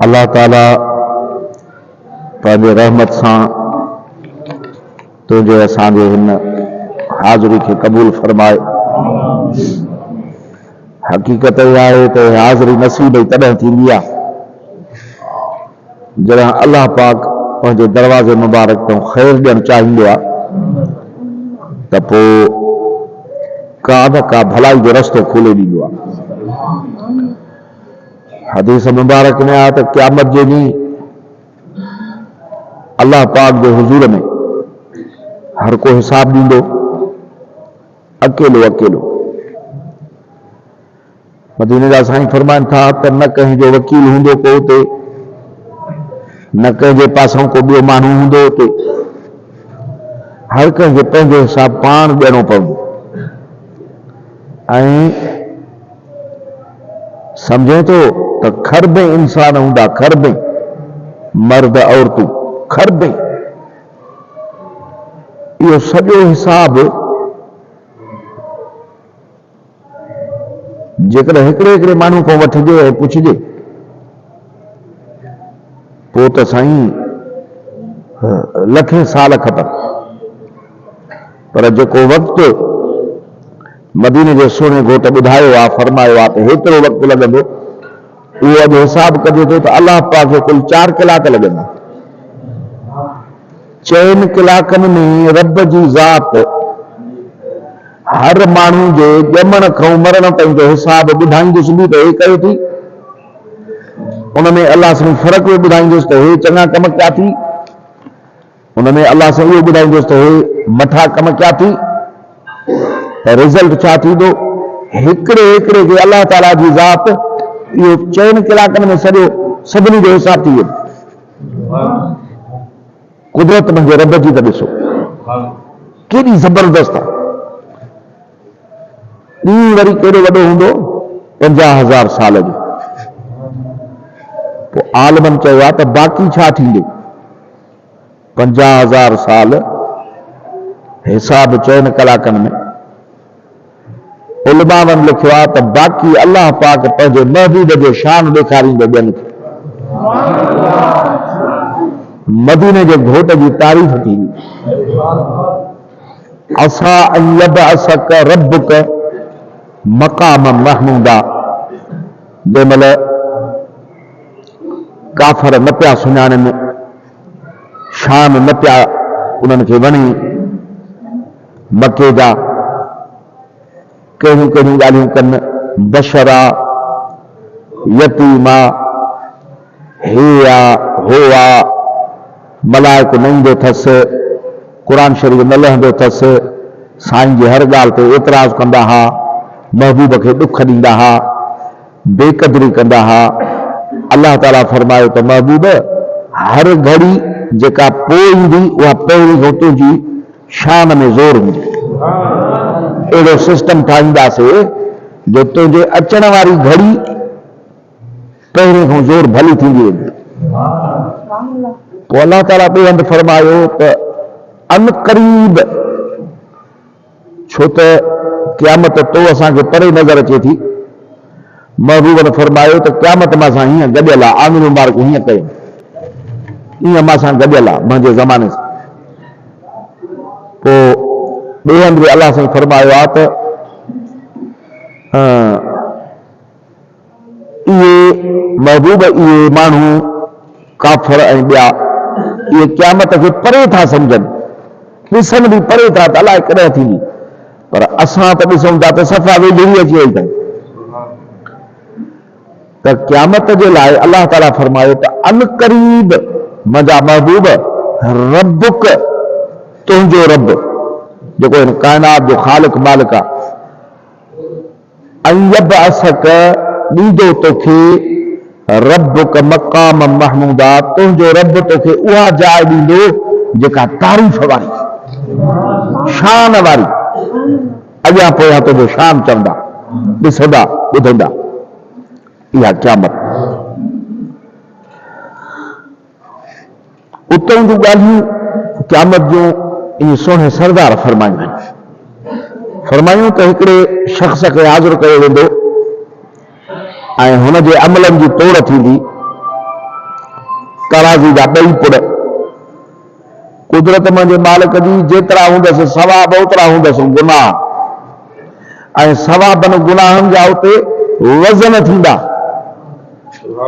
अल्लाह ताला पंहिंजे रहमत सां तुंहिंजे असांजे हिन हाज़िरी खे क़बूल फरमाए। हक़ीक़त इहा आहे त हाज़िरी नसीब ई तॾहिं थींदी आहे जॾहिं अल्लाह पाक पंहिंजे दरवाज़े मुबारक तां ख़ैर ॾियणु चाहींदो आहे त पोइ का न का भलाई जो रस्तो खोले ॾींदो आहे। हदीस मुबारक में आहे त क़यामत जे ॾींहुं अल्लाह पाक जे हुज़ूर में हर को हिसाब ॾींदो अकेलो अकेलो। मदीने जा साईं फरमाइनि था त न कंहिंजो वकील हूंदो को उते, न कंहिंजे पासों को ॿियो माण्हू हूंदो उते, हर कंहिंखे पंहिंजो हिसाब पाण ॾियणो पवंदो। ऐं सम्झे थो त खरबे इंसान हूंदा, खरबे मर्द औरतूं, खरबे इहो सॼो हिसाब जेकॾहिं हिकिड़े हिकिड़े माण्हू खां वठिजे ऐं पुछिजे पोइ त साईं लखे साल खपनि। पर जेको वक़्तु मदीने जे सुहिणे घोट ॿुधायो आहे, फरमायो आहे त हेतिरो वक़्तु लॻंदो, उहो अॼु हिसाब कजे थो त अल्लाह पाक खे कुल 4 कलाक लॻंदा। 4 कलाकनि में रब जी ज़ात हर माण्हू जे ॼमण खां मरण ताईं जो हिसाब ॿुधाईंदुसि बि त हे कयो थी, उन में अल्लाह सां फ़र्क़ु बि ॿुधाईंदुसि त हे चङा कम कया थी, उन में अल्लाह सां इहो ॿुधाईंदुसि त हे मठा कम कया थी, त रिज़ल्ट छा थींदो। हिकिड़े हिकिड़े खे अल्लाह ताला जी ज़ात इहो 4 कलाकनि में सॼो सभिनी जो हिसाब थी वेंदो। कुदरत मुंहिंजे रब जी त ॾिसो केॾी ज़बरदस्त आहे। ॾींहुं वरी केॾो वॾो हूंदो, 50,000 साल जो। पोइ आलमनि चयो आहे त बाक़ी छा थींदो। 50,000 साल हिसाब 4 कलाकनि में। उलमावनि लिखियो आहे त बाक़ी अल्लाह पाक पंहिंजे महबूब जो शान ॾेखारींदो ॿियनि खे। मदीने जे घोट जी तारीफ़ थींदी। असा यबअसक रब्बुक मक़ाम महमूदा। जंहिंमहिल काफ़र न पिया सुञाणनि, शान न पिया उन्हनि खे वणे, मके जा कहिड़ियूं कहिड़ियूं ॻाल्हियूं कनि, बशरा यतीमा हे आ हो आ, मलाइक न ईंदो अथसि, क़ुरान शरीफ़ न लहंदो अथसि, साईं जी हर ॻाल्हि ते एतिराज़ कंदा हुआ, महबूब खे ॾुख ॾींदा हुआ, बेक़दरी कंदा हुआ। अल्लाह ताला फरमायो त महबूब हर घड़ी जेका पोइ ईंदी उहा पहिरीं खां तुंहिंजी शान में ज़ोर हूंदी। अहिड़ो सिस्टम ठाहींदासीं जो तुंहिंजे अचण वारी घड़ी पहिरें खां ज़ोर भली थींदी वेंदी। पोइ अल्लाह ताला ॿिए हंधि फरमायो त अनक़रीब, छो त क़यामत तो असांखे परे नज़र अचे थी। महबूब ने फरमायो त क़यामत मां सां हीअं गॾियल आहे, आमिर मुबारक हीअं कयो, ईअं मां सां गॾियल आहे मुंहिंजे ज़माने सां। पोइ ॿिए हंधि बि अल्लाह सां फरमायो आहे त इहे महबूब, इहे माण्हू काफ़र ऐं ॿिया, इहे क़यामत खे परे था सम्झनि, ॾिसनि बि परे था त अलाए कॾहिं थींदी, पर असां त ॾिसूं था त सफ़ा वेझिड़ी अची वई अथनि। त क़यामत जे लाइ अल्लाह ताला फरमायो त अनक़रीब मुंहिंजा महबूब रब्बुक, तुंहिंजो रब जेको हिन काइनात जो ख़ालिक मालिक आहे, यबअसक ॾींदो तोखे रब्बुक मक़ाम महमूदा, तुंहिंजो रब तोखे उहा जाइ ॾींदो जेका तारीफ़ वारी, शान वारी। अॻियां पोयां तुंहिंजो शान चवंदा, ॾिसंदा, ॿुधंदा। इहा क़यामत। उतां जूं ॻाल्हियूं क़यामत जूं इहे सुहिणे सरदार फरमायूं आहिनि। फरमायूं त हिकिड़े शख़्स खे हाज़िर कयो वेंदो ऐं हुन जे अमलनि जी तोड़ थींदी। तराज़ी जा ॿई पुर। कुदरत मुंहिंजे मालिक जी जेतिरा हूंदसि सवाब ओतिरा हूंदसि गुनाह, ऐं सवाबनि गुनाहनि जा उते वज़न थींदा,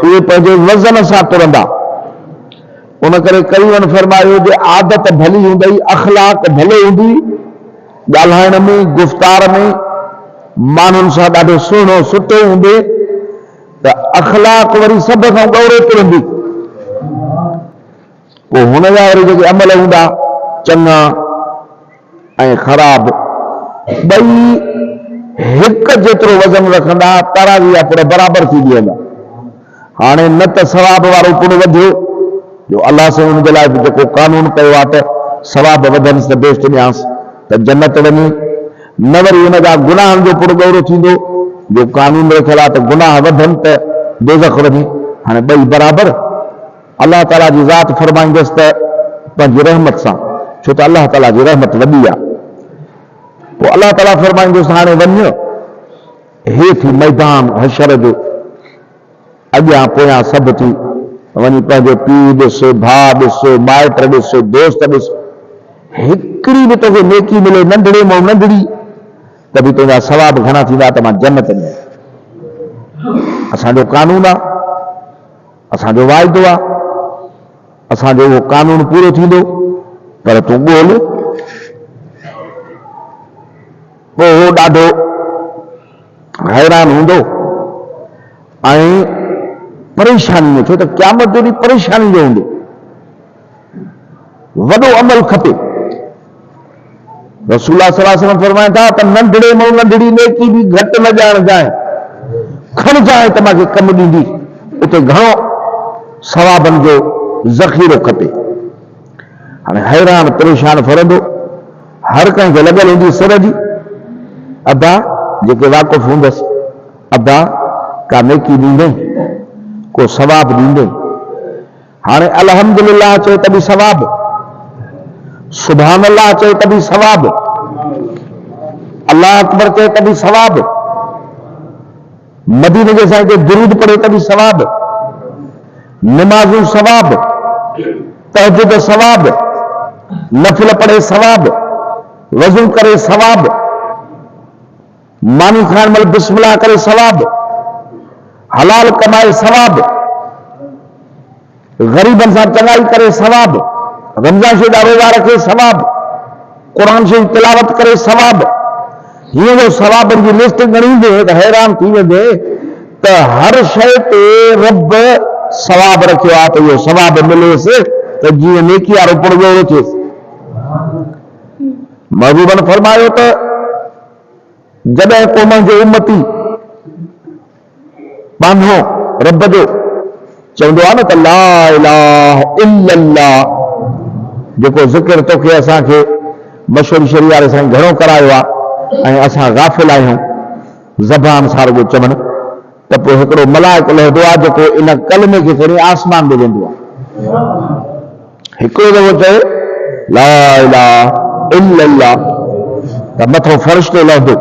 उहे पंहिंजे वज़न सां तुरंदा। उन करे करीमन फरमायो जे आदत भली हूंदई, अखलाक भले हूंदी, ॻाल्हाइण में गुफ़्तार में माण्हुनि सां ॾाढो सुहिणो सुठो हूंदे त अखलाक वरी सभ खां ॻौरो तुरंदी। पोइ हुन जा वरी जेके अमल हूंदा चङा ऐं ख़राब ॿई हिकु जेतिरो वज़न रखंदा, तराज़ी जा पुर बराबरि थी वेंदा। हाणे न त सवाब वारो पुर वधियो, जो अलाह सां हुनजे लाइ जेको कानून कयो आहे त सवाब वधनिसि त बेस्ट ॾियांसि त जन्नत वञे, न वरी हुन जा गुनाहनि जो पुर ॻौरो थींदो, जो कानून रखियल आहे त गुनाह वधनि त दोज़ख वञे। हाणे ॿई बराबरि अलाह ताला जी ज़ात फरमाईंदसि त पंहिंजी रहमत सां, छो त अलाह ताला जी रहमत वॾी आहे। पोइ अलाह ताला फरमाईंदुसि हाणे वञ हेठि मैदान हशर जो, अॻियां पोयां सभु थी वञी पंहिंजो पीउ ॾिस, भाउ ॾिस, माइट ॾिस, दोस्त ॾिस, हिकिड़ी बि तोखे नेकी मिले नंढड़े मां नंढड़ी त बि तुंहिंजा सवाब घणा थींदा त मां जन्नत में। असांजो कानून आहे, असांजो वाइदो आहे, असांजो उहो कानून पूरो थींदो, पर तूं ॻोल्ह। पोइ उहो ॾाढो हैरान हूंदो ऐं परेशानी में, छो त क़यामत जो ॾींहुं परेशानी जो हूंदो, वॾो अमल खपे। रसूलुल्लाह सल्लल्लाहु अलैहि वसल्लम फरमाइनि था त नंढड़े मां नंढड़ी नेकी बि घटि न ॼाण जाए, खण जाए त मूंखे कमु ॾींदी, उते घणो सवाबनि जो ज़ख़ीरो खपे। हाणे हैरान परेशान फरंदो, हर कंहिंखे लॻल हूंदी सिर जी, अदा जेके वाक़ुफ़ हूंदसि, अदा का नेकी ॾींदे, को सवाब ॾींदे। हाणे अल्हम्दुलिल्लाह चए त बि सवाब, सुभान अल्लाह चए त बि सवाब, अल्लाह अकबर चए त बि सवाब, मदीने जे साईं ते दुरूद पढ़े त बि सवाब, नमाज़ूं सवाब, तहज्जुद सवाब, नफ़िल पढ़े सवाब, वज़ू करे सवाब, मानी खाइण महिल बिस्मिल्लाह करे सवाब, हलाल कमाए सवाब, ग़रीबनि सां चङाई करे सवाब, रमज़ान शरीफ़ जा रोज़ा रखे सवाब, क़ुरान शरीफ़ तिलावत करे सवाब। हीअं जो सवाबनि जी लिस्ट ॻणींदे त हैरान थी वेंदे त हर शइ ते रब सवाब रखियो आहे त इहो सवाब मिलेसि त जीअं नेकी वारो पुर ॻौरो थिएसि। महबूबन फरमायो त जॾहिं को मुंहिंजो उम्मती बांधो रब जो चवंदो आहे न त ला इलाहा इल्लल्लाह, जेको ज़िक्र तोखे असांखे मशहूर शरीअ वारे साईं घणो करायो आहे ऐं असां गाफ़िल आहियूं ज़बान सां रुॻो चवनि, त पोइ हिकिड़ो मलाइक लहंदो आहे जेको इन कलमे खे खणी आसमान में वेंदो आहे। हिकिड़ो दफ़ो चए ला इलाहा इल्लल्लाह त मथो फ़रिश्तो लहंदो,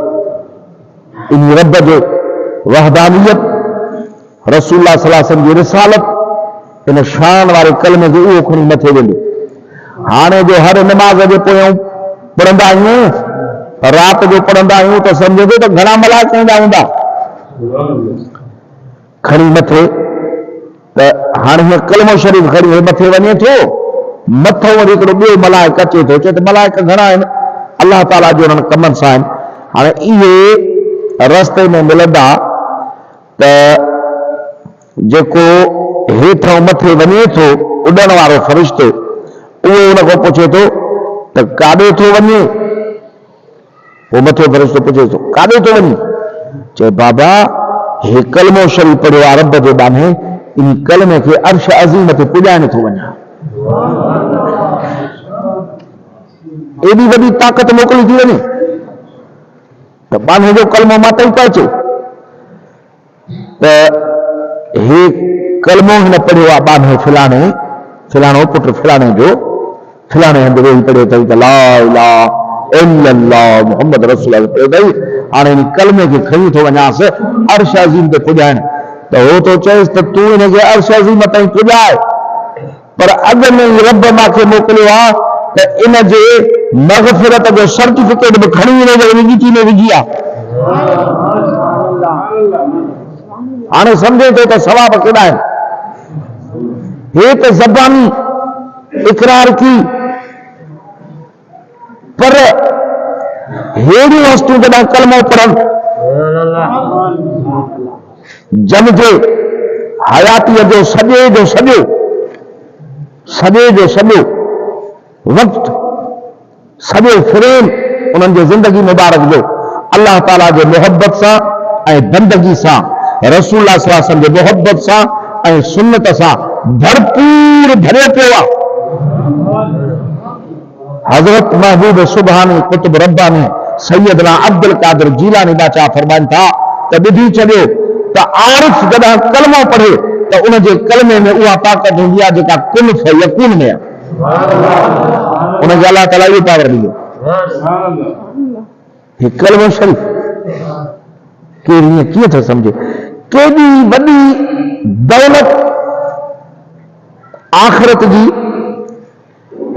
इन रब जो वहदानियत, रसूलुल्लाह सल्लल्लाहु अलैहि वसल्लम जी रिसालत, इन शान वारे कलमे खे उहो खणी मथे वेंदो। हाणे जो हर नमाज़ जे पोयां पढ़ंदा आहियूं, राति जो पढ़ंदा आहियूं त सम्झो त घणा मलाइक ईंदा हूंदा खणी मथे। त हाणे हीअ कलमो शरीफ़ खणी मथे वञे थो, मथो वरी हिकिड़ो ॿियो मलाइक अचे थो, चए त मलाइक घणा आहिनि, अलाह ताला जो उन्हनि कमनि सां आहिनि। हाणे इहे रस्ते में मिलंदा त जेको हेठां मथे वञे थो उॾण वारो फ़रिश्तो, उहो उन खां पुछे थो त काॾे थो वञे, पोइ मथे फ़रिश्तो पुछे थो काॾे थो वञे, चए बाबा हे कलमो शरीफ़ पढ़ियो आहे रब जे ॾाढे, इन कलमे खे अर्श अज़ीम ते पुॼाइण थो वञा। एॾी वॾी ताक़त मोकिली थी वञे त बाने जो कलमो माता ई पहुचे। त हे कलमो हिन पढ़ियो आहे बाने फिलाणो पुट फिलाणे जो, फिलाणे हंधि वेही पढ़ियो अथई त ला इलाहा इल्लल्लाह मुहम्मद रसूलुल्लाह पढ़ियो अथई। हाणे इन कलमे खे खणी थो वञासि अर्श अज़ीम ते पुॼाइण, त हो तो चएसि त तूं हिनखे अर्श अज़ीम ताईं पुॼाए, पर अॻ में ई रब मूंखे मोकिलियो आहे त इन जे मग़फ़िरत जो सर्टिफिकेट बि खणी विझी में विझी आहे। हाणे सम्झे थो त सवाब केॾा आहिनि। हे त ज़बानी इक़रार की, पर हेड़ियूं वस्तू जॾहिं कलमो पढ़नि जन जे हयातीअ जो सॼो वक़्तु, सॼो फ्रेम उन्हनि जे ज़िंदगी मुबारक जो अल्लाह ताला जे मोहब्बत सां ऐं बंदगी सां, रसूलुल्लाह सल्लल्लाहु अलैहि वसल्लम जे मोहब्बत सां ऐं सुन्नत सां भरपूर भरियो पियो आहे। हज़रत महबूब सुबहानी कुतुब रब्बानी सैयदना अब्दुल कादिर जीलानी बादशाह फरमाइनि था त ॿुधी छॾियो त आरिफ जॾहिं कलमो पढ़े त उन जे कलमे में उहा ताक़त हूंदी आहे जेका कुन फयकून में आहे। उनखे अलाह ताला इहो पावर ॾिनो। हे कलमो शरीफ़ केरु कीअं थो सम्झे? केॾी वॾी दौलत आख़िरत जी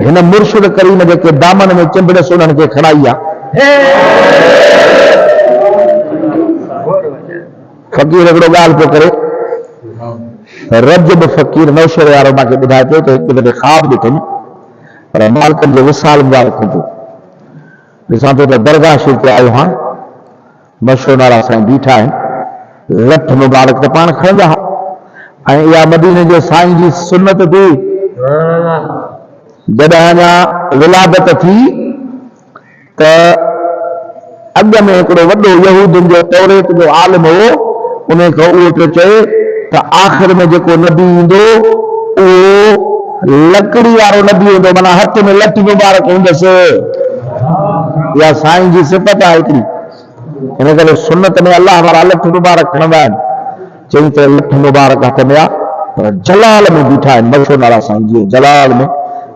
हिन मुर्शिद करीम जेके दामन में चिंबड़स उन्हनि खे खणाई आहे। फ़क़ीर हिकिड़ो ॻाल्हि पियो करे, रजब फ़क़ीर नौशर वारो मूंखे ॿुधाए पियो त हिकु दफ़े ख़्वाब ॾिठुमि, पर मालिकनि जो विसाल मुबारक थो। ॾिसां थो त दरगाह शरीफ़ ते आयो हां, मशहूर नाला साईं बीठा आहिनि, लठ मुबारक त पाण खणंदा ऐं इहा मदीने जे साईं जी सुन्नत थी। जॾहिं अञा विलादत थी त अॻ में हिकिड़ो वॾो यहूदियुनि जो तौरेत जो आलिम हो, उन खां उहो पियो चए त आख़िर में जेको नबी ईंदो उहो लकड़ी वारो नबी हूंदो, माना हथ में लठ मुबारक हूंदसि। इहा साईं जी सिफ़त आहे हिकिड़ी। हिन करे सुन्नत में अलाह वारा लठ मुबारक खणंदा आहिनि। चई त लठ मुबारक हथ में आहे, पर जलाल में बीठा आहिनि। मशहूर नाला साईं जी जलाल में।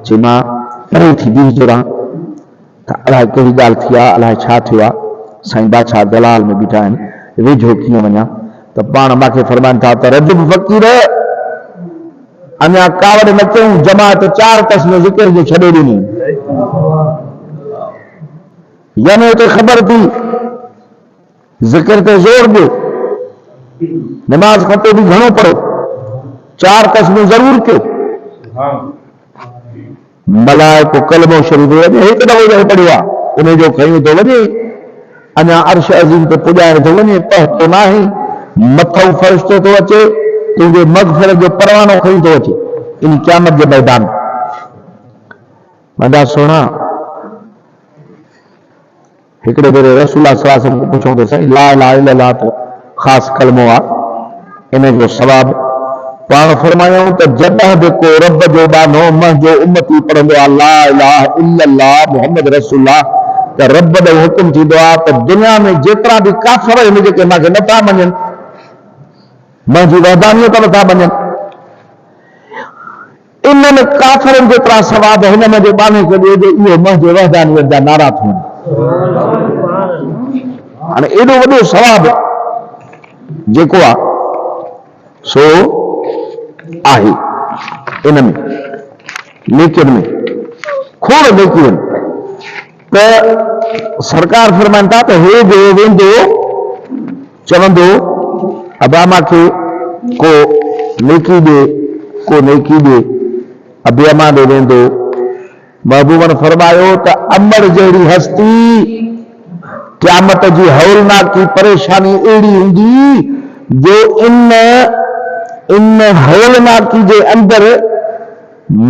चई मां परे थी बीह जुड़ां त अलाए कहिड़ी ॻाल्हि थी आहे, अलाए छा थियो आहे। साईं बादशाह जलाल में बीठा आहिनि, वेझो कीअं वञा त पाण मूंखे फरमाइनि था त रजब फ़क़ीर अञा कावड़ न कयूं, जमात 4 तस में ज़िक्र जो छॾे ॾिनी। यानी हुते ख़बर थी ज़िक्र ते ज़ोर ॾियो, नमाज़ खां पोइ बि घणो पढ़ो, 4 तस में ज़रूर कयो। मलाइको कलमो शरीफ़ वञे, हिकु दफ़ो पढ़ियो आहे, उन जो खयूं थो वञे, अञा अर्श अज़ीम ते पुॼाइण थो वञे, पहुतो न आहे, मथो फ़रिश्तो थो अचे, तुंहिंजे मग़फ़िरत जो परवानो खणी थो अचे इन क़यामत जे मैदान। वॾा सोना हिकिड़े भेरे रसूलुल्लाह सल्लल्लाहु अलैहि वसल्लम को पुछो त साईं ला इलाहा इल्लल्लाह त ख़ासि कलमो आहे, इन जो सवाब पाण फरमायूं त जॾहिं बि को रब जो बानो मुंहिंजो उम्मती पढ़ंदो आहे ला इलाहा इल्लल्लाह मुहम्मद रसूलुल्लाह, त रब जो हुकुम थींदो आहे त दुनिया में जेतिरा बि काफ़िर आहिनि जेके मूंखे नथा मञनि, मुंहिंजी वहदानियत नथा मञनि, इन्हनि काफ़िरनि जेतिरा सवाब हिन मुंहिंजे बाने खे ॾिए जो इहो मुंहिंजे वहदानियत जा नारा थियनि। हाणे एॾो वॾो सवाब जेको आहे सो आहे इन में, लेकिन में खोड़ लेकिन त सरकार फरमाइनि था त हे जो वेंदो चवंदो अबा मूंखे को नेकी ॾे, को नेकी ॾे, अबियमा ॾे वेंदो। महबूबन फरमायो त अमर जहिड़ी हस्ती क़यामत जी हौलनाकी परेशानी अहिड़ी हूंदी जो इन हौलनाकी जे अंदरि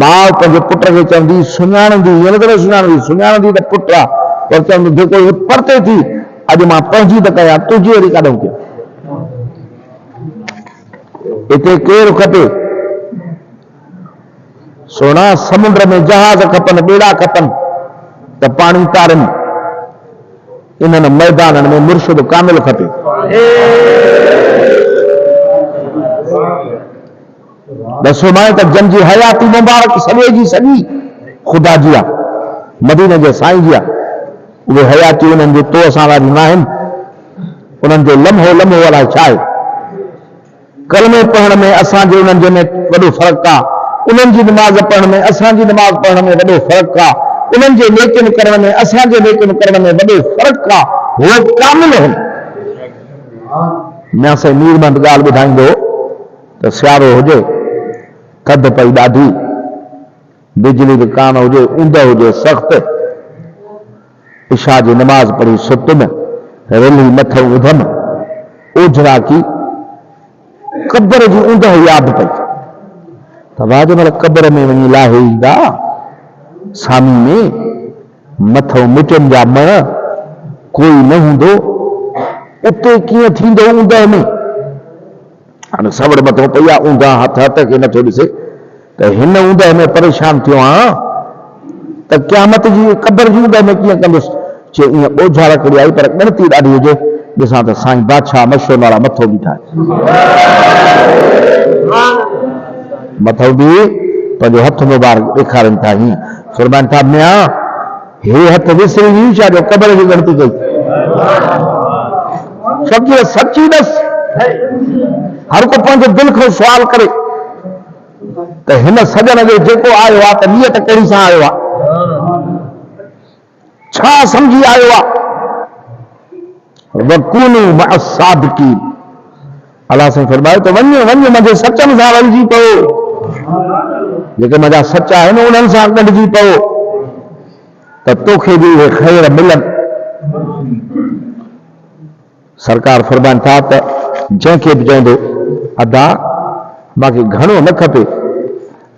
माउ पंहिंजे पुट खे चवंदी सुञाणंदी, ईअं न सुञाणंदी त पुट आहे, पर चवंदी जेको परते थी अॼु मां पंहिंजी त कयां, तुंहिंजी वरी काॾो कयां। हिते केरु खपे? सोना समुंड में जहाज खपनि, ॿेड़ा खपनि त पाणी तारनि, इन्हनि मैदाननि में मुर्शिद कामिल खपे। दसो मां त जन जी हयाती मुबारक सॼे जी सॼी ख़ुदा जी आहे, मदीने जे साईं जी आहे। उहे हयाती उन्हनि जो तो असां वारी न आहिनि, उन्हनि जो लम्हो लम्हो अलाए छा आहे। कलमे पढ़ण में असांजे उन्हनि जे में वॾो फ़र्क़ु आहे। उन्हनि जी नमाज़ पढ़ण में असांजी नमाज़ पढ़ण में वॾो फ़र्क़ु आहे, उन्हनि जे नेकिन करण में असांजे नेकिन करण में वॾो फ़र्क़ु आहे। उहो कामिल आहिनि। मैं से नीरमंद ॻाल्हि ॿुधाईंदो त सियारो हुजे, थधि पई ॾाढी, बिजली बि कान हुजे, ऊंद हुजे सख़्त, इशा जी नमाज़ पढ़ी सुतुम, रेली मथो उधम, ओझरा की कब्र जी ऊंद यादि पई त वाज महिल कब्र में वञी लाहे ईंदा सामी में मथो मिटनि जा मण कोई न हूंदो, उते कीअं थींदो ऊंद में। हाणे सवड़ मथो पई आहे, ऊंदा हथ खे नथो ॾिसे त हिन ऊंद में परेशान थियो आहियां त क़यामत जी कब्र जी ऊंद में कीअं कंदुसि। चए ईअं ओझा रखड़ी आई पर ॻणती ॾाढी हुजे, ॾिसां त साईं बादशाह मशहूर वारा मथो बीठा मथो बि पंहिंजो हथ मुबारक ॾेखारनि था। हीअं फरमाइनि था मिया हे हथ विसरी हुई छा जो कब्र जी ॻणती कई। सची सची ॾस, हर को पंहिंजे दिलि खां सुवाल करे त हिन सजन जो जेको आयो आहे त नियत कहिड़ी सां आयो आहे, छा समझी आयो आहे। वकूनू मअ सादिकीन, अलाह साईं फरमायो त वञो वञो मुंहिंजे सचनि सां रलिजी पओ, जेके मुंहिंजा सच आहिनि उन्हनि सां गॾिजी पओ त तोखे बि उहे ख़ैर मिलनि। सरकार फरमाइनि था त जंहिंखे बि चवंदो अदा मूंखे घणो न खपे,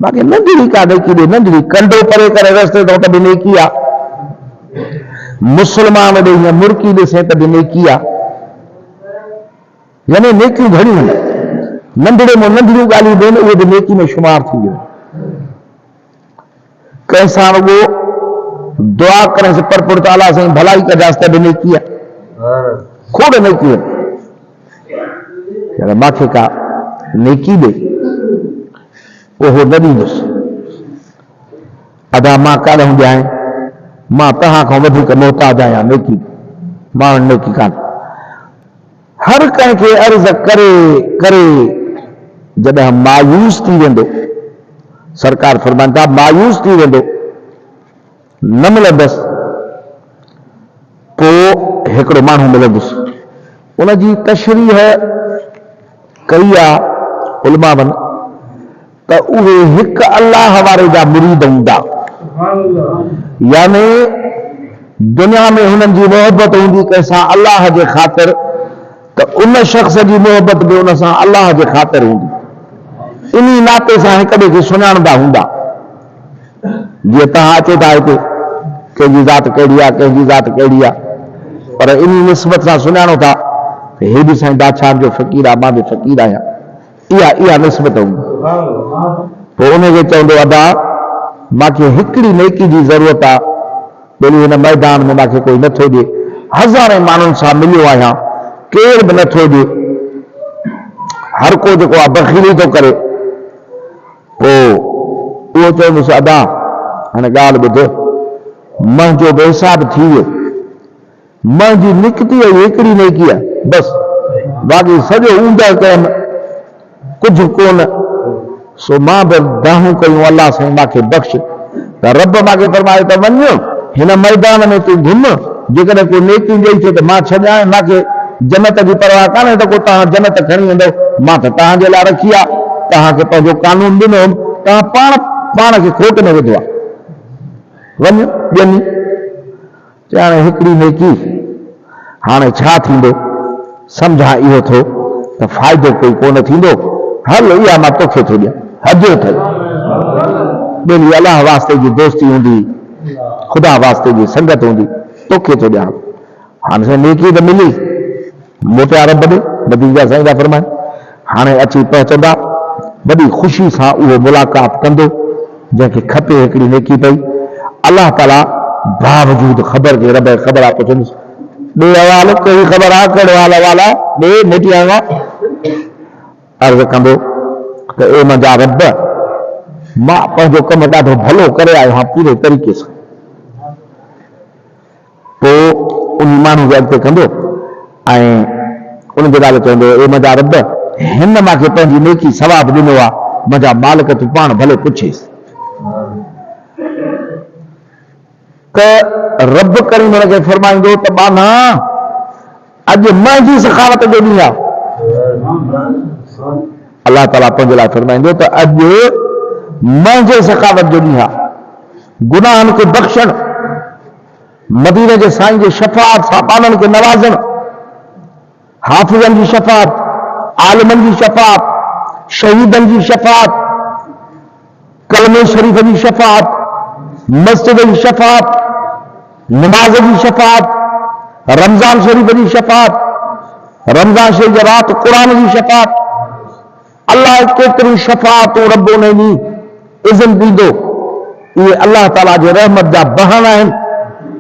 मूंखे नंढड़ी का नेकी ॾे, नंढड़ी कंडो परे करे रस्ते तो त बि नेकी आहे, मुस्लमान ॾे हीअं मुर्की ॾिसे त बि नेकी आहे। यानी नेकियूं घणियूं आहिनि, नंढड़े में नंढड़ियूं ॻाल्हियूं ॾियनि उहे बि नेकी में शुमार थी वियूं। कंहिंसां रुॻो दुआ करण से पर पुर अलाह साईं भलाई कजांसि त बि नेकी आहे, खोड़ नेकियूं आहिनि। मूंखे का नेकी ॾे उहो न ॾींदुसि, अदा मां काॾे ॾियां, मां तव्हां खां वधीक मोहताज आहियां, नेकी मां वटि नेकी कान। हर कंहिंखे अर्ज़ करे करे जॾहिं मायूस थी वेंदो, सरकार फरमाइनि था मायूस थी वेंदो, न मिलंदसि, पोइ हिकिड़ो माण्हू मिलंदुसि। उनजी तशरीह कई आहे उलमावन त उहे हिकु अल्लाह वारे जा मुरीद हूंदा, यानी दुनिया में हुननि जी मोहबत हूंदी कंहिंसां अल्लाह जे ख़ातिर, त उन शख़्स जी मोहबत बि उन सां अल्लाह जे ख़ातिर हूंदी। इन नाते सां हिक ॿिए खे सुञाणंदा हूंदा। जीअं तव्हां अचो था हिते, कंहिंजी ज़ात कहिड़ी आहे, कंहिंजी ज़ात कहिड़ी आहे, पर इन निस्बत सां सुञाणो था त हे बि साईं बादशाह जो फ़क़ीर आहे, मां बि फ़क़ीर आहियां, इहा निस्बत हूंदी। पोइ उनखे चवंदो अदा मूंखे हिकिड़ी नेकी जी ज़रूरत आहे, भली हिन मैदान में मूंखे कोई नथो ॾिए, हज़ारे माण्हुनि सां मिलियो आहियां, केर बि नथो ॾिए, हर को जेको आहे बख़ीली थो करे। पोइ उहो चवंदुसि अदा हाणे ॻाल्हि ॿुध, मुंहिंजो बि हिसाब थी वियो, मुंहिंजी निकिती हिकिड़ी नेकी आहे बसि, बाक़ी सॼो ऊंदह कयमि कुझु कोन, सो मां बि दाहूं कयूं अलाह साईं मूंखे बख़्श। त रब मूंखे फरमाए त वञो हिन मैदान में तूं घुम, जेकॾहिं कोई नेकी ॾेई थिए त मां छॾां, मूंखे जन्नत जी परवाह कान्हे त को तव्हां जन्नत खणी वेंदो, मां त तव्हांजे लाइ रखी आहे, तव्हांखे पंहिंजो कानून ॾिनो, तव्हां पाण खे खोट में विधो आहे, वञो ॿियनि। हाणे हिकिड़ी नेकी, हाणे छा थींदो सम्झां इहो थो त फ़ाइदो कोई कोन थींदो, हल इहा मां तोखे थो ॾियां, हजो अथई, ॿियनि अलाह वास्ते जी दोस्ती हूंदी, ख़ुदा वास्ते जी संगत हूंदी, तोखे थो ॾियां। हाणे साईं नेकी त मिली, मोटिया रब ॾे, नतीजा साईं था फरमाइनि। हाणे अची पहुचंदा, वॾी ख़ुशी सां उहो मुलाक़ात कंदो जंहिंखे खपे हिकिड़ी नेकी पई। अलाह ताला बावजूद ख़बर के रब ख़बर आहे, पुछंदुसि ॾे हवालो कहिड़ी ख़बर आहे, कहिड़ो हाल हवाला ॾे मोटी आयो आहे। अर्ज़ कंदो त ए मुंहिंजा रब, मां पंहिंजो कमु ॾाढो भलो करे आयो आहियां पूरे तरीक़े सां। पोइ उन माण्हू खे अॻिते कंदो ऐं उनजे नाले चवंदो ए मुंहिंजा रब, हिन मूंखे पंहिंजी नेकी सवाबु ॾिनो आहे मुंहिंजा मालिक तूं पाण भले पुछीस। त रब करीम हुनखे फरमाईंदो त बाना अॼु मुंहिंजी सखावत जो ॾींहुं आहे। अलाह ताला पंहिंजे लाइ फरमाईंदो त अॼु मुंहिंजे सखावत जो ॾींहुं आहे। गुनाहनि खे बख़्शण, मदीने जे साईं जे शफ़ाअत सां ॿारनि खे नवाज़ण, हाफ़िज़नि जी शफ़ाअत, आलिमनि जी शफ़ाअत, शहीदनि जी शफ़ाअत, कलमे शरीफ़ जी शफ़ाअत, मस्जिद जी शफ़ाअत, नमाज जी शफ़ाअत, रमज़ान शरीफ़ जी शफ़ाअत, रमज़ान शरीफ़ जे राति क़ुरान जी शफ़ाअत। अल्लाह केतिरियूं शफ़ाअतूं रब उन ॾींहुं इज़्न ॾींदो। इहे अल्लाह ताला जे रहमत जा बहाना आहिनि,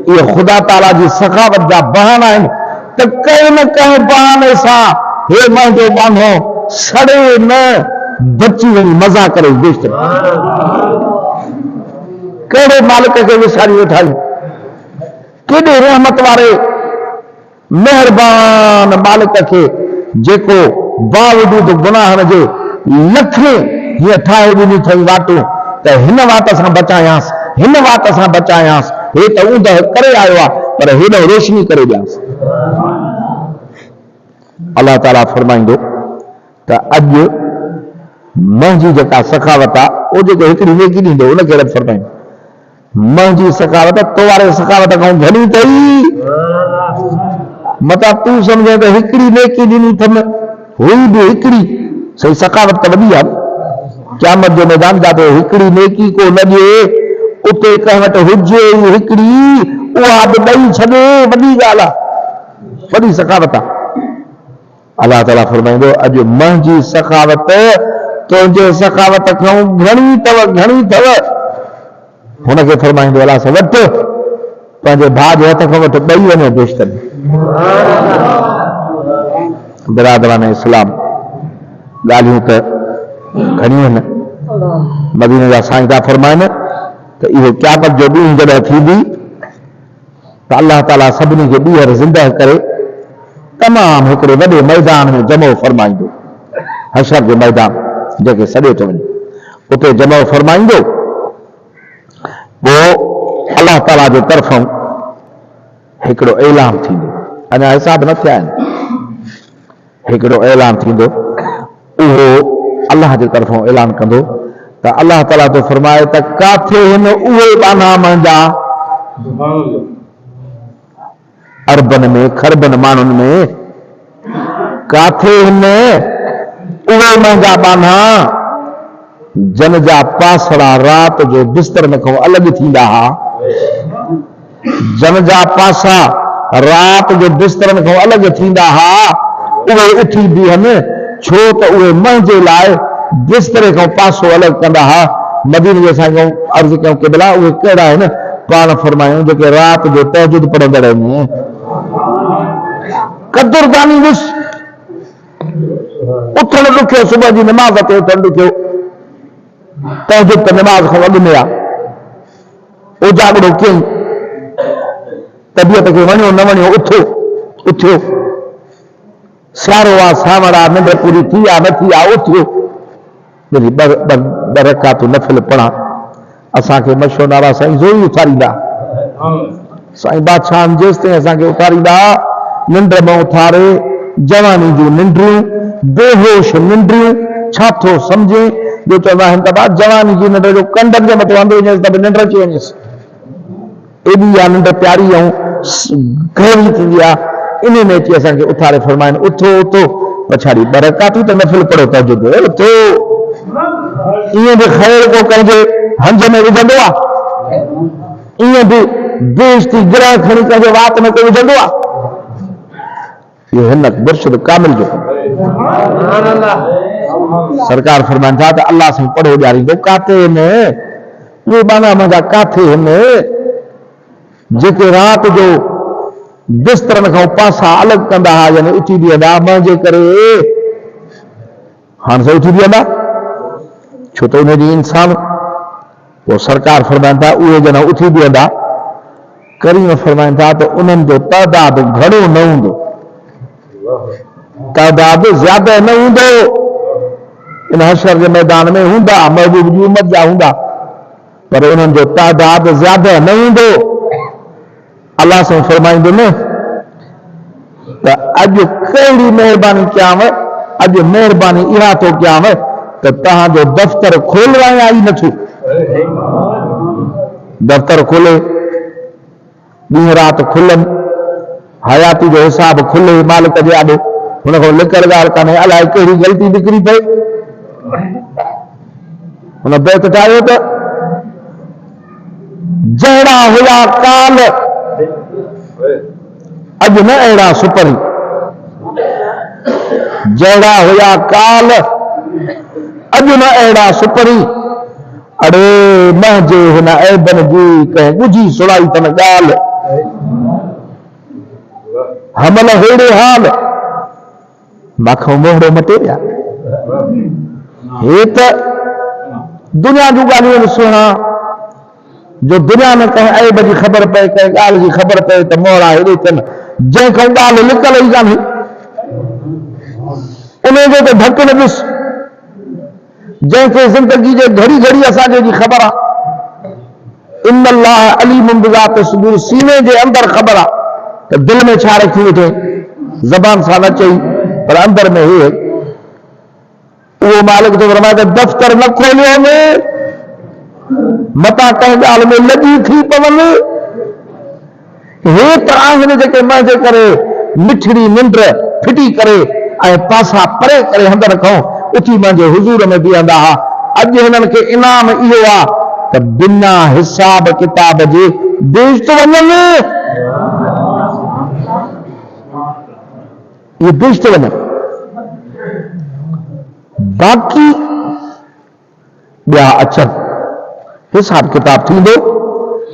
इहे ख़ुदा ताला जी सखावत जा बहाना आहिनि। त कंहिं न कंहिं बहाने सां हे मुंहिंजो बानो सड़े न बची वञी मज़ा करे बेश्त। कहिड़े मालिक खे विसारी वेठा आहियूं? केॾे रहमत वारे महिरबान मालिक खे जेको बावजूद गुनाहनि जे लखे हीअं ठाहे ॾिनी अथई वाटूं त हिन वात सां बचायांसि, हिन वात सां बचायांसि। हे त ऊंदह करे आयो आहे पर हेॾो रोशनी करे ॾियांसि। अलाह ताला फरमाईंदो त अॼु मुंहिंजी जेका सखावत आहे उहो जेको हिकिड़ी नेकी ॾींदो उनखे रब फरमाईंदो मुंहिंजी सखावत तो वारे सखावत खां घणी अथई। मतिलबु तूं सम्झे त हिकिड़ी नेकी ॾिनी अथमि, हुई बि हिकिड़ी सही सखावत त वॾी आहे। क़यामत जो मैदान जाते हिकिड़ी नेकी को न ॾिए उते कंहिं वटि हुजे हिकिड़ी, उहा बि ॾेई छॾे, वॾी ॻाल्हि आहे, वॾी सखावत आहे। अलाह ताला फरमाईंदो अॼु मुंहिंजी सखावत तुंहिंजे सखावत खां घणी अथव, घणी अथव। हुनखे फरमाईंदो अलाह सां वठि पंहिंजे भाउ जे हथ खां वटि ॾेई वञे बेश्तर में। बिरादरान इस्लाम, ॻाल्हियूं त घणियूं आहिनि। मदीने जा साईं था फरमाइनि त इहो क़यामत जो ॾींहुं जॾहिं थींदी त अलाह ताला सभिनी खे ॿीहर ज़िंदह करे तमामु हिकिड़े वॾे मैदान में जमो फरमाईंदो। हशर जो मैदान जेके सॾियो थो वञे उते जमो फरमाईंदो। पोइ अलाह ताला जे तरफ़ां हिकिड़ो ऐलान थींदो, अञा हिसाब न थिया आहिनि। हिकिड़ो ऐलान थींदो, उहो अलाह जे तरफ़ां ऐलान कंदो त अलाह ताला तो फरमाए त काथे हिन उहे बाना मुंहिंजा अरबन में खरबन माण्हुनि में, काथे हिन उहे मुंहिंजा बाना जन जा पासड़ा राति जो बिस्तरनि खां अलॻि थींदा हुआ। जन जा पासा राति जो बिस्तरनि खां अलॻि थींदा हुआ, उहे उथी बीहनि छो त उहे मुंहिंजे लाइ बिस्तरे खां पासो अलॻि कंदा हुआ। मदीने जे साईं खां अर्ज़ु कयूं क़िबला उहे कहिड़ा आहिनि? पाण फरमायूं जेके राति जो तहजुद पढ़ंदड़ आहिनि। कदुरदानी विश उथणु ॾुखियो, सुबुह जी नमाज़ ते उथणु ॾुखियो, तहजुद त नमाज़ खां अॻु में आहे। उजागरो कयईं, तबियत खे वणियो न वणियो उथो, उथियो। सियारो आहे, सावण आहे, निंड पूरी थी आहे न थी आहे, उथियो। ॿ रकातूं नफ़िल पढ़ा। असांखे मशो नारा साईं ज़ोरी उथारींदा, साईं बादशाह जेसिताईं असांखे उथारींदा निंड में उथारे, जवानी जूं निंड्रियूं, बेहोश निंड्रियूं, छा थो सम्झे जो चवंदा आहिनि त जवानी जी निंड जो कंधनि जे मथां हंधि वञेसि त बि निंड अची वञेसि। एॾी आहे निंड प्यारी ऐं गहरी थींदी आहे। इन में अची असांखे उथारे फरमाइनि उथो उथो, पछाड़ी ॿ रकातूं त नफ़िल पढ़ो तहजुद, उथो। ईअं बि ख़ैर को कंहिंजे हंज में विझंदो आहे, ईअं बि बेइज्जती गिरह खणी कंहिंजे वात में कोई विझंदो आहे। इहो हिन मुर्शिद कामिल जो सरकार फरमाइनि था त अल्लाह सां पढ़ो ॾियारींदो काथे हिन उहे बाना मुंहिंजा, काथे हिन जेके राति जो बिस्तरनि खां पासा अलॻि कंदा हुआ, यानी उथी बीहंदा मुंहिंजे करे। हाणे सां उथी बीहंदा छो त उन ॾींहुं इंसान। पोइ सरकार फरमाइनि था उहे ॼणा उथी बीहंदा, करीम फरमाइनि था त उन्हनि जो तइदाद घणो न हूंदो, तइदाद ज़्यादा न हूंदो। इन हशर के मैदान में हूंदा, महबूब जी उम्मत जा हूंदा, पर उन्हनि जो तादाद ज्यादा न हूंदो। अल्लाह से फरमाईंदो न त अॼु कहिड़ी महिरबानी कयांव, अॼु महिरबानी इहा थो कयांव त तव्हांजो दफ़्तर खोलण आई नथो। दफ़्तर खोले, ॾींहुं राति खुलनि, हयाती जो हिसाब खुले मालिक जे आॾे, हुन खां लिकल ॻाल्हि कान्हे, अलाए कहिड़ी ग़लती निकिरी पए। हुन बैत ठाहियो त जहिड़ा हुआ काल, अॼु न अहिड़ा सुपरी, जहिड़ा हुआ काल, अॼु न अहिड़ा सुपरी। अड़े महजे हिन ऐबन जी कंहिं ॻुझी सुणाई तन ॻाल्हि, हमल हेड़े हाल, माखो मोहड़ो मटे विया। हे त दुनिया जूं ॻाल्हियूं सुणा, जो दुनिया में कंहिं ऐब जी ख़बर पए, कंहिं ॻाल्हि जी ख़बर पए त मोहड़ा हेॾे थियनि, जंहिंखां ॻाल्हि निकल ई कान्हे उन जो त ढक न ॾिस, जंहिंखे ज़िंदगी जे घड़ी घड़ी असांजे जी ख़बर आहे। इन अल्लाह अलीमुन बिज़ात सुदूर, सीने जे अंदरि ख़बर आहे त दिल में छा रखी वेठे, ज़बान सां न चई पर अंदर में हे। उहो मालिक जो फरमाए त दफ़्तर न खोलियो में मता कंहिं ॻाल्हि में लॻी थी पवनि। हे त आहिनि जेके मुंहिंजे करे मिठड़ी निंड फिटी करे ऐं पासा परे करे हंध रखूं उथी मुंहिंजे हुज़ूर में बीहंदा हुआ। अॼु हिननि खे इनाम इहो आहे त बिना हिसाब किताब जे बेइज़्ज़त वञनि, इहे बेइज़्ज़त वञनि। बाक़ी ॿिया अचनि, हिसाब किताब थींदो,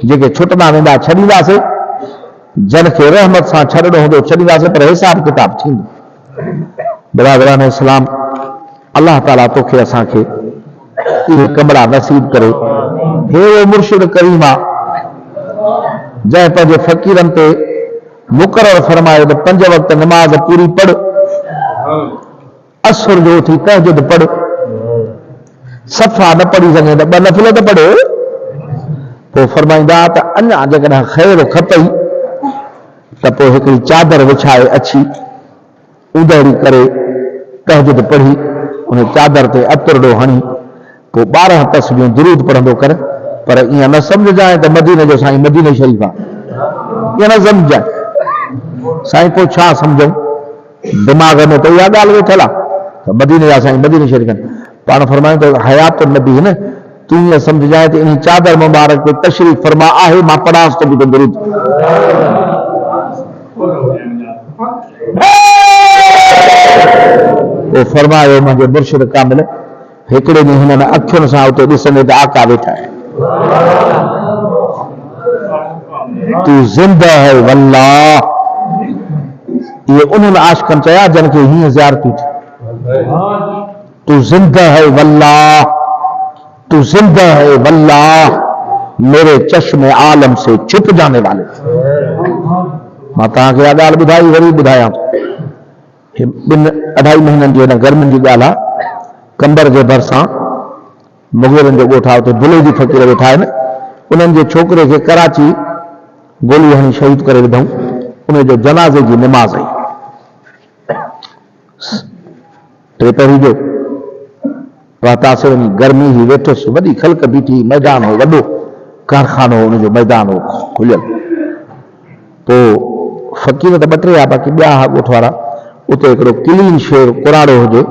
जेके छुटंदा वेंदा छॾींदासीं, जन खे रहमत सां छॾिणो हूंदो छॾींदासीं, पर हिसाब किताब थींदो। बिरादरान इस्लाम, अल्लाह ताला तोखे असांखे इहे कमरा नसीब करे। हे वो मुर्शिद करीम आहे जंहिं पंहिंजे फ़क़ीरनि ते मुक़ररु फरमायो त 5 वक़्त नमाज़ पूरी पढ़, असुर जो उथी तहजुद पढ़, सफ़ा न पढ़ी सघे त 2 नफ़िल त पढ़। पोइ फरमाईंदा त अञा जेकॾहिं ख़ैर खपई त पोइ हिकिड़ी चादर विछाए अछी उधड़ी करे तहजुद पढ़ी, उन चादर ते अतरड़ो हणी पोइ 12 तस्बीहूं दुरूद पढ़ंदो कर। पर ईअं न सम्झाए त मदीने जो साईं मदीने शरीफ़ आहे, ईअं न सम्झाए साईं। पोइ छा सम्झूं, दिमाग़ में त इहा ॻाल्हि वेठल आहे त मदीने जा साईं मदीने शरीफ़ आहिनि। पाण फरमायूं त हयात नबी न, तूं ईअं सम्झाए त इन चादर मुबारक ते तशरीफ़ फरमा आहे, मां पढ़ांसि तो बि दुरूद। पोइ फरमायो मुंहिंजो मुर्शिद कामिल, हिकिड़े ॾींहुं हिननि अखियुनि सां उते ॾिसंदे त आका वेठा आहिनि। तू ज़िंदा है वल्लाह, ये उन्हनि आशिक़नि चया जन खे हीअं ज़ियारतूं थी। तू ज़िंदा है वल्लाह, तू ज़िंदा है वल्लाह, मेरे चश्मे आलम से छुप जाने वाले। मां तव्हांखे इहा ॻाल्हि ॿुधाई, वरी ॿुधायां। 2-2.5 महीननि जी हिन गर्मियुनि जी ॻाल्हि आहे। कंबर जे भरिसां मुग़िरनि जो ॻोठु आहे, उते दुले जी फ़क़ीर वेठा आहिनि। उन्हनि जे छोकिरे खे कराची गोली हणी शहीद करे विधऊं। उन जो जनाज़े जी निमाज़ आई 3 पहिरीं जो पहुतासीं। वञी गर्मी ही वेठुसि, वॾी ख़ल्क बीठी, मैदान हो वॾो, कारखानो उनजो मैदान हो खुलियल। पोइ फ़क़ीर त 2-3 बाक़ी ॿिया ॻोठ वारा। उते हिकिड़ो क्लीन शेव कुराड़ो हुजे,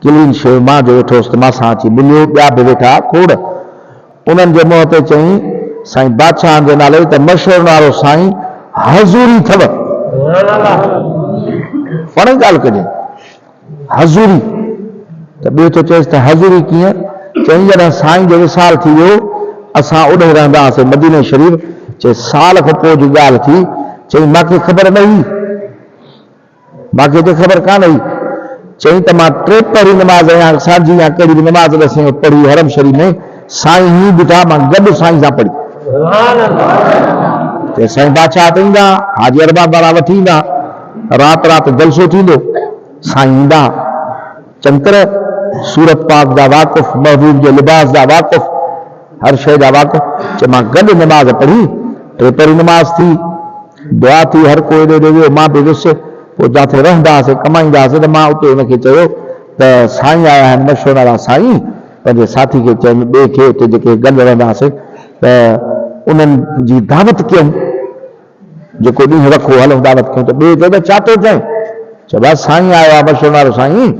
क्लीन शेव मां जो वेठो हुउसि त मां सां अची मिलियो। ॿिया बि वेठा खोड़। उन्हनि जे मुंहं ते चई साईं बादशाह जे नाले त मशहूरु नालो साईं हज़ूरी अथव। पाण ॻाल्हि कजे हज़ूरी, त ॿियो थो चएसि त हज़ूरी कीअं? चई जॾहिं साईं जो विसाल थी वियो, असां ओॾे रहंदा हुआसीं मदीने शरीफ़। चई साल खां पोइ जी ॻाल्हि थी। चई मूंखे ख़बर न हुई, मूंखे त ख़बर कान हुई। चई त मां 3 पहिरीं नमाज़ या साझी या कहिड़ी बि नमाज़ ॾिसी पढ़ी हरम शरीफ़ में, साईं ही ॿुधा मां गॾु साईं सां पढ़ी। त साईं बादशाह त ईंदा, हाजी अरबाब वारा वठी ईंदा, राति राति जलसो थींदो, साईं ईंदा चंकर सूरत पाक जा वाक़ुफ़, महबूब जे लिबास जा वाक़ुफ़, हर शइ जा वाक़ुफ़। चए मां गॾु नमाज़ पढ़ी, टे पहिरीं नमाज़ थी, दुआ थी, हर को एॾे ॾे वियो, मां बि वियुसि। पोइ जिथे रहंदासीं कमाईंदासीं त मां उते हुनखे चयो त साईं आया आहिनि मशहूर वारा साईं, पंहिंजे साथी खे चइनि ॿिए खे उते जेके गॾु रहंदासीं त उन्हनि जी दावत कयूं, जेको ॾींहुं रखो हलूं दावत कयूं। त ॿिए चयो त छा थो चए? चए बसि साईं आयो आहे मशहूर वारो साईं,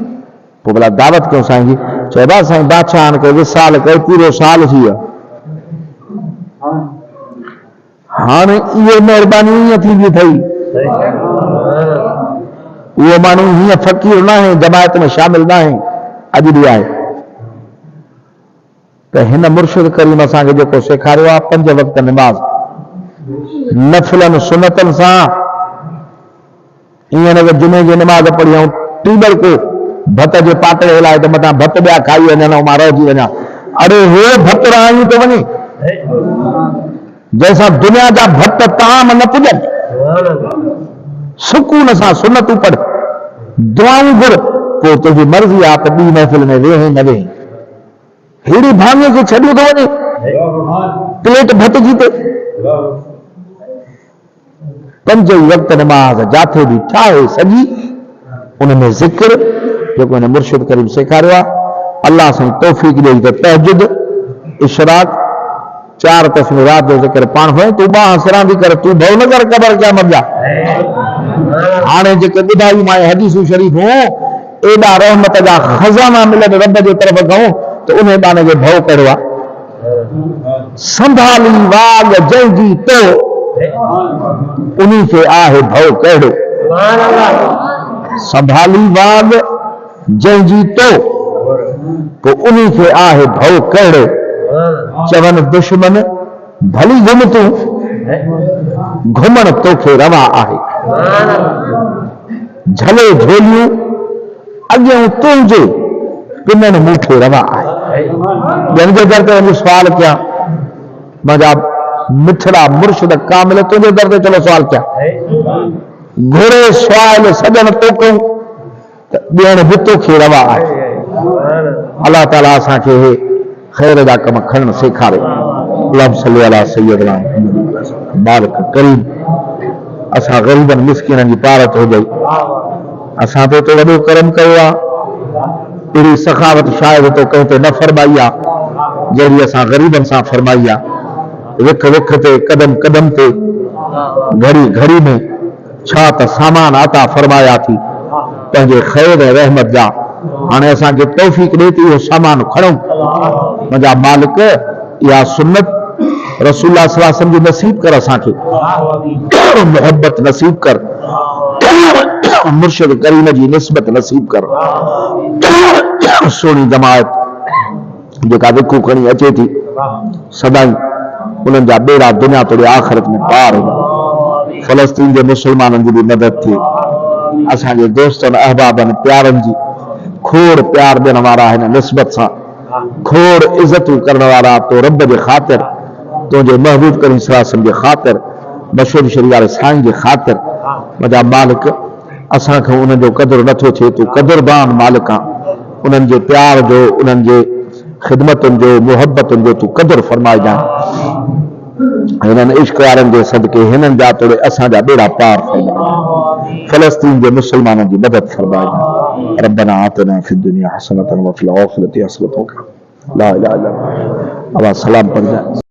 पोइ भला दावत कयूं साईं जी। चए बसि साईं बादशाह खे विसाल कयो, पूरो साल थी वियो, हाणे इहे महिरबानी ईअं थींदी अथई। उहो माण्हू हीअं फ़क़ीर न आहे, जमायत में शामिल न आहे, अॼु बि आहे। त हिन मुर्शिद करीम असांखे जेको सेखारियो आहे 5 वक़्त नमाज़ नफ़िलनि सुनतनि सां, ईअं न जुमे जी नमाज़ पढ़ी ऐं टीबर को भत जे पातड़े लाइ त मथां भत ॿिया खाई वञनि ऐं मां रहिजी वञा। अरे हो भत राणी थो वञे जंहिंसां दुनिया जा भत ताम न पुॼनि। सुकून सां सुनतूं पढ़, दुआऊं घुर, पोइ तुंहिंजी मर्ज़ी आहे त ॿी महफ़िल में वेहे न वेहे। हेड़ी भाङे खे छॾियो थो वञे प्लेट भत जी ते। 5 वक़्त नमाज़ जाथे बि ठाहे सॼी, उनमें ज़िक्र जेको हिन मुर्शिद करीम सेखारियो आहे। अल्लाह साईं तौफ़ीक़ ॾेई त तहजुद, इशराक, 4 तस्वीर रात जो ज़िक्र पाण हो। तूं ॿाह सिरांदी कर, तूं भउ न कर क़बर क़यामत जा। हाणे जेके ॿुधाई मां हदीसूं शरीफ़ूं, एॾा रहमत जा खज़ाना मिलनि रब जे तरफ़ खां, त उन बाने जो भउ कहिड़ो आहे? संभाली वाग जंहिंजी तो, उन्हीं खे आहे भउ कहिड़ो। संभाली वाग जंहिंजी तो, पोइ उन्हीं खे आहे भउ कहिड़ो। चवनि दुश्मन भली घुम तूं, घुमण तोखे रवा आहे। झले झोलियूं अॻियां तुंहिंजे, पिननि मूंखे रवा आहे। ॿियनि जे दर ते वञी सुवाल कयां, मुंहिंजा मिठड़ा मुर्शिद कामिल तुंहिंजे दर ते चलो सुवाल कयां, घुरे सुवाल सॼण तोखूं त ॿियनि बि तोखे रवा आहे। अलाह ताला असांखे ख़ैर जा कम खणण सेखारे। अल्लाहुम्मा सल्ली अला सय्यदना मालिक करीम, असां ग़रीबनि मिस्किननि जी पारत हो गई। असां तो वॾो करम कयो आहे, अहिड़ी सखावत शायदि तो कंहिं ते न फरमाई आहे जहिड़ी असां ग़रीबनि सां फरमाई आहे। विख विख ते, कदम कदम ते, घड़ी घड़ी में छा त सामान अता फरमाया थी पंहिंजे ख़ैर ऐं रहमत जा। हाणे असांखे तौफ़ीक़ ॾे थी इहो सामान खणूं। मुंहिंजा मालिक इहा सुन्नत रसूलुल्लाह सल्लल्लाहु अलैहि वसल्लम जी नसीब कर, असांखे मोहब्बत नसीब कर, मुर्शिद करीम जी निस्बत नसीब कर। सोनी जमायत जेका विकू खणी अचे थी, सदाई उन्हनि जा ॿेड़ा दुनिया तोड़े आख़िरत में पार हुजनि। फ़लस्तीन जे मुस्लमाननि जी बि मदद थिए। असांजे दोस्तनि अहबाबनि प्यारनि जी खोड़ प्यार ॾियण वारा हिन निस्बत सां, खोड़ इज़तूं करण वारा, तो रब जे ख़ातिर, तुंहिंजे महबूब करीम सल्लल्लाहु अलैहि वसल्लम जे ख़ातिर, मशहूर शरीफ वारे साईं जे ख़ातिर। मुंहिंजा मालिक असांखे उन्हनि जो क़दुरु नथो थिए, तूं क़दुरबान मालिक आहे। उन्हनि जे प्यार जो, उन्हनि जे ख़िदमतुनि जो, मुहबतुनि जो तूं क़दुरु फरमाइजांइ। हिननि इश्क वारनि जे सदके हिननि जा तोड़े असांजा ॿेड़ा पार फरमाइजांइ। फ़लस्तीन जे मुस्लमाननि जी मदद फरमाइजांइ। रब्बना आतिना फ़िद दुनिया हसनतन व फ़िल आख़िरति हसनतन। ला इलाहा इल्लल्लाह। अब सलाम पढ़ जाए।